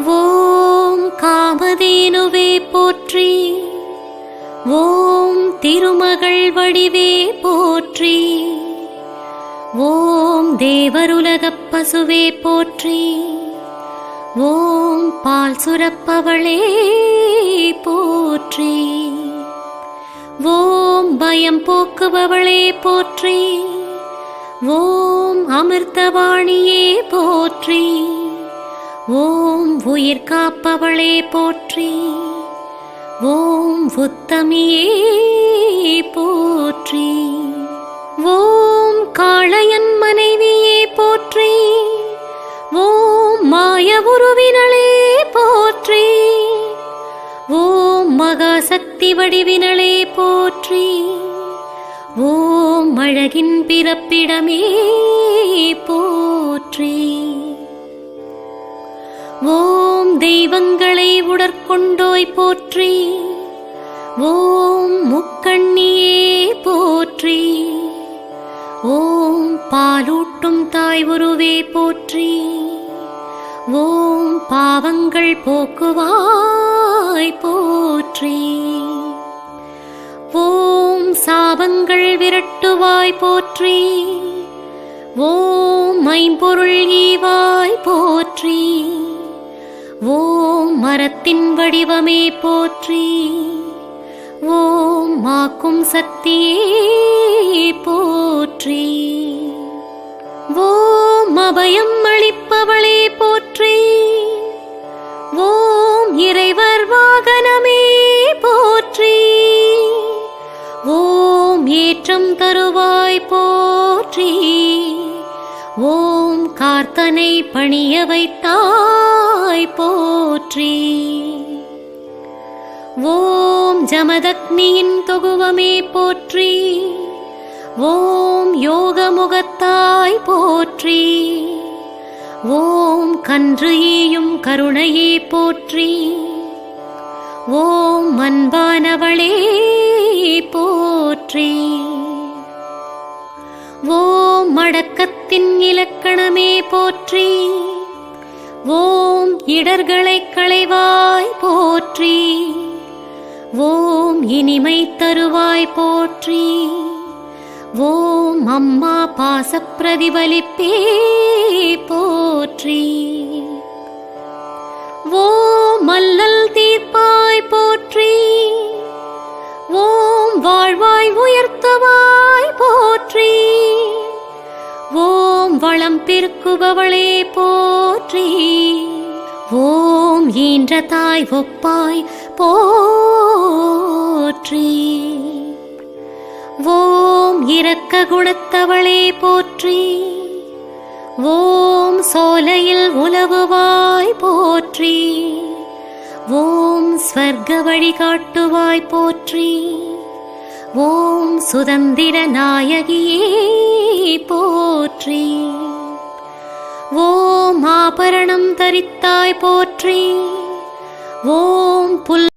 ஓம் காமதேனுவே போற்றி. ஓம் திருமகள் வடிவே போற்றி. ஓம் தேவருலகப் பசுவே போற்றி. ஓம் பால் சுரப்பவளே போற்றி. ஓம் பயம் போக்குபவளே போற்றி. ஓம் அமிர்தவாணியே போற்றி. ஓம் உயிர் காப்பவளே போற்றி. ஓம் உத்தமியே போற்றி. ஓம் காளையன் மனைவியே போற்றி. ஓம் மாய உருவினளே போற்றி. ஓம் மகாசக்தி வடிவினளே போற்றி. ஓம் அழகின் பிறப்பிடமே போற்றி. ஓம் தெய்வங்களை உடற்கொண்டோய் போற்றி. ஓம் முக்கண்ணியே போற்றி. ஓம் பாலூட்டும் தாய் உருவே போற்றி. ஓம் பாவங்கள் போக்குவாய் போற்றி. ஓம் சாபங்கள் விரட்டுவாய் போற்றி. ஓம் ஐம்பொருள் ஈவாய் போற்றி. ஓம் மரத்தின் வடிவமே போற்றி. ஓம் மாக்கும் சக்தியே போற்றி. ஓம் அபயம் அளிப்பவளே போற்றி. ஓம் இறைவர் வாகனமே போற்றி. ஓம் ஏற்றம் தருவாய் போற்றி. ஓம் கார்த்தனை பணிய வைத்தாய் போற்றி. ஓம் ஜமதக்னியின் தொகுவமே போற்றி. ஓம் யோகமுகத்தாய் போற்றி. ஓம் கன்று ஈயும் கருணையே போற்றி. ஓம் அன்பானவளே போற்றி. ஓம் அடக்கத்தின் இலக்கணமே போற்றி. ஓம் இடர்களை களைவாய் போற்றி. ஓம் இனிமை தருவாய் போற்றி. ஓம் அம்மா பாசப் பிரதிபலிப்பே போற்றி. ஓம் அல்லல் தீர்ப்பாய் போற்றி. ஓம் வாழ்வாய் உயர்த்துவாய் போற்றி. ஓம் வளம் பெருக்குபவளே போற்றி. ஓம் ஈன்ற தாய் ஒப்பாய் போற்றி. ஓம் இரக்க குணத்தவளே போற்றி. ஓம் சோலையில் உலவுவாய் போற்றி. ஓம் ஸ்வர்க்க வழிகாட்டுவாய் போற்றி. ஓம் சுதந்திர நாயகியே போற்றி. ஓம் ஆபரணம் தரித்தாய் போற்றி. ஓம் புல்